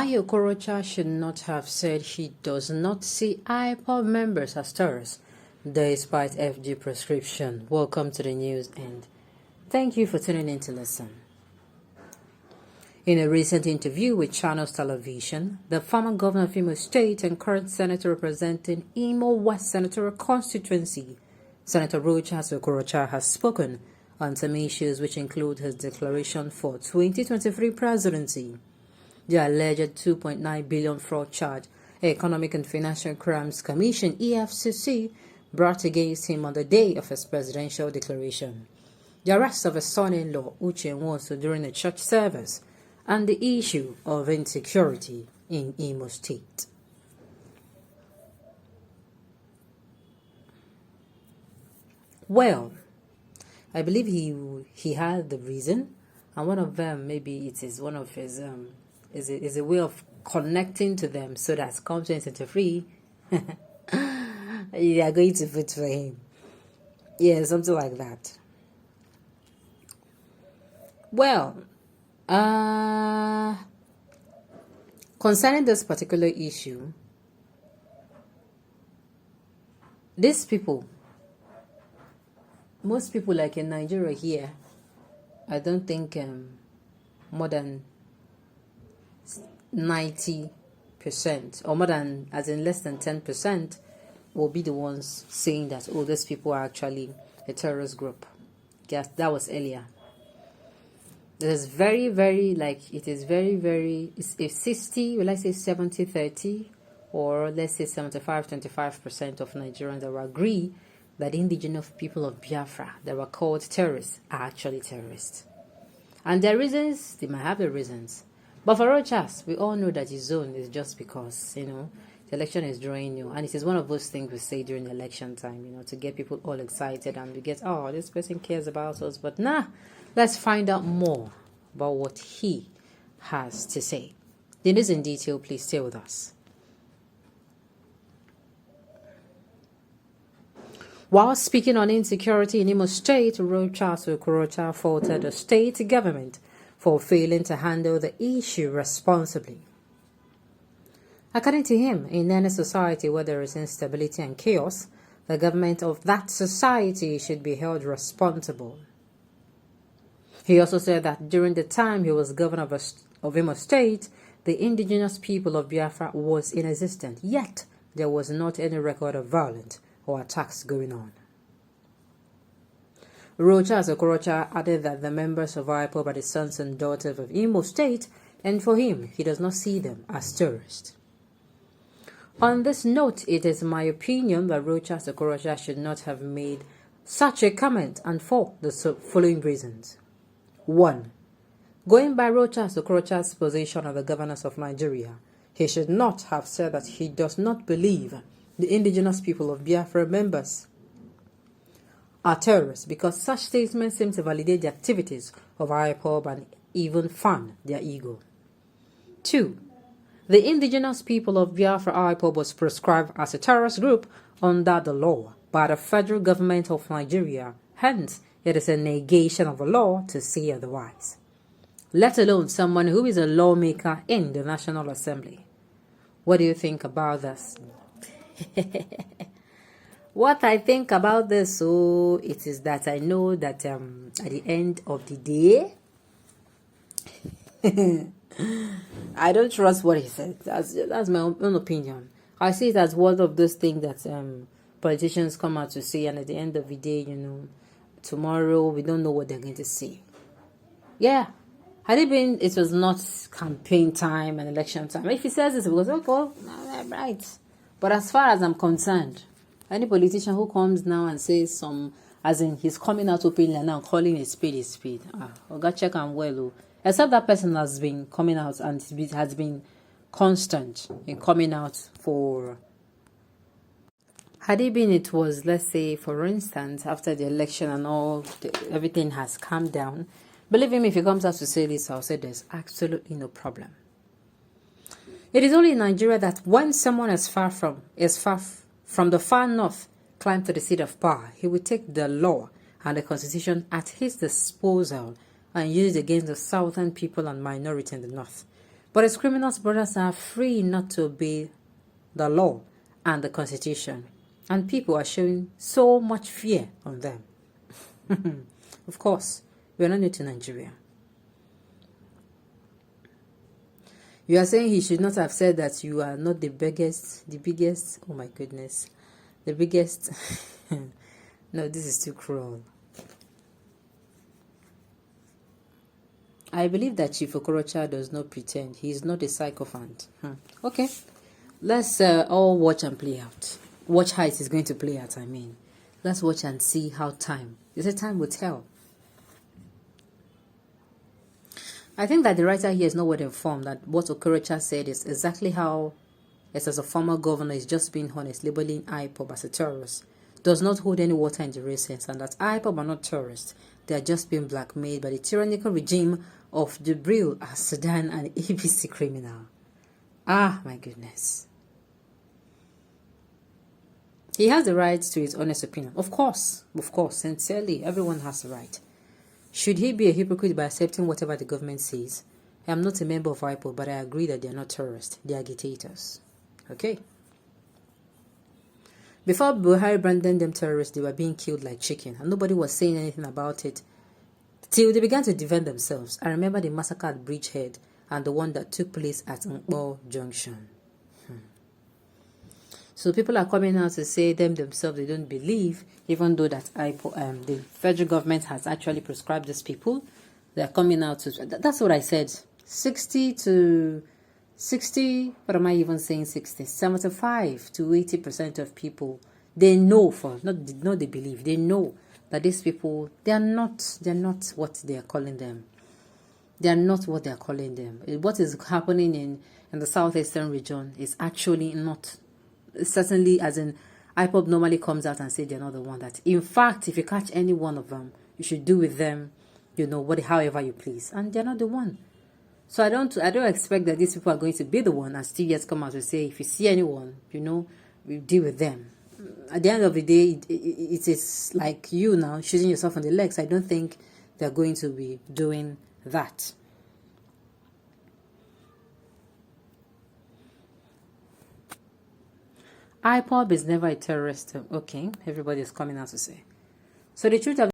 Why Okorocha should not have said he does not see Ipob members as terrorists, despite FG prescription. Welcome to the news and thank you for tuning in to listen. In a recent interview with Channels Television, the former governor of Imo State and current senator representing Imo West Senatorial Constituency, Senator Okorocha, has spoken on some issues which include his declaration for 2023 presidency, the alleged 2.9 billion fraud charge Economic and Financial Crimes Commission (EFCC) brought against him on the day of his presidential declaration, the arrest of his son-in-law Çrouble during a church service, and the issue of insecurity in Imo State. Well, I believe he had the reason, and one of them, maybe it is one of his is a way of connecting to them, so that come 2023 they are going to vote for him. Yeah, something like that. Well, concerning this particular issue, these people, most people like in Nigeria here, I don't think more than 90% or more than, as in less than 10%, will be the ones saying that, oh, these people are actually a terrorist group. Yes, that was earlier. It is very, very, it's 60, will I say 70, 30, or let's say 75, 25% of Nigerians that will agree that the indigenous people of Biafra that were called terrorists are actually terrorists. And their reasons, they might have their reasons. But for Rochas, we all know that his zone is just because, the election is drawing you. And it is one of those things we say during election time, to get people all excited and we get, oh, this person cares about us. But let's find out more about what he has to say. The news in detail, please stay with us. While speaking on insecurity in Imo State, Okorocha faulted the state government for failing to handle the issue responsibly. According to him, in any society where there is instability and chaos, the government of that society should be held responsible. He also said that during the time he was governor of Imo State, the indigenous people of Biafra was inexistent, yet there was not any record of violence or attacks going on. Okorocha added that the members of Ipob are the sons and daughters of Imo State, and for him, he does not see them as terrorists. On this note, it is my opinion that Okorocha should not have made such a comment, and for the following reasons. 1. Going by Okorocha's position as the governors of Nigeria, he should not have said that he does not believe the indigenous people of Biafra members are terrorists, because such statements seem to validate the activities of Ipob and even fan their ego. 2. The indigenous people of Biafra Ipob was prescribed as a terrorist group under the law by the federal government of Nigeria. Hence, it is a negation of the law to say otherwise, let alone someone who is a lawmaker in the National Assembly. What do you think about this? What I think about this, it is that I know that at the end of the day, I don't trust what he said. That's my own opinion. I see it as one of those things that politicians come out to say, and at the end of the day, tomorrow we don't know what they're going to say. Yeah. Had it been, it was not campaign time and election time. If he says this, because right. But as far as I'm concerned, any politician who comes now and says as in he's coming out openly and now calling a spade, got check and well, except that person has been coming out and has been constant in coming out for. Had it been, it was, let's say, for instance, after the election and all, everything has calmed down. Believe me, if he comes out to say this, I'll say there's absolutely no problem. It is only in Nigeria that when someone is far from the far north climbs to the seat of power, he will take the law and the constitution at his disposal and use it against the southern people and minority in the north. But as criminals, brothers are free not to obey the law and the constitution. And people are showing so much fear on them. Of course, we are not new to Nigeria. You are saying he should not have said that you are not the biggest, oh my goodness, the biggest. No, this is too cruel. I believe that Chief Okorocha does not pretend. He is not a sycophant. Okay, let's all watch and play out. Watch how it is going to play out, I mean. Let's watch and see how time. They say time will tell. I think that the writer here is not well informed that what Okorocha said is exactly how, as a former governor, is just being honest, labeling Ipob as a terrorist. Does not hold any water in the real sense, and that Ipob are not terrorists. They are just being blackmailed by the tyrannical regime of Ťrouble as Sudan and ABC criminal. Ah, my goodness. He has the right to his honest opinion. Of course, sincerely, everyone has the right. Should he be a hypocrite by accepting whatever the government says? I am not a member of Ipob, but I agree that they are not terrorists. They are agitators. Okay. Before Buhari branded them terrorists, they were being killed like chicken, and nobody was saying anything about it till they began to defend themselves. I remember the massacre at Bridgehead and the one that took place at Ipob Junction. So people are coming out to say themselves they don't believe, even though that the federal government has actually prescribed these people. They are coming out to. That's what I said. 60, what am I even saying 60? 75 to 80% of people, they know not they believe, they know that these people, they're not what they are calling them. They are not what they are calling them. What is happening in the southeastern region is actually not. Certainly, as in Ipob normally comes out and say they're not the one that. In fact, if you catch any one of them, you should do with them, however you please, and they're not the one. So I don't expect that these people are going to be the one and still yet come out to say if you see anyone, we deal with them. At the end of the day, it is like you now shooting yourself on the legs. I don't think they're going to be doing that. Ipob is never a terrorist. Okay, everybody is coming out to say. So the truth of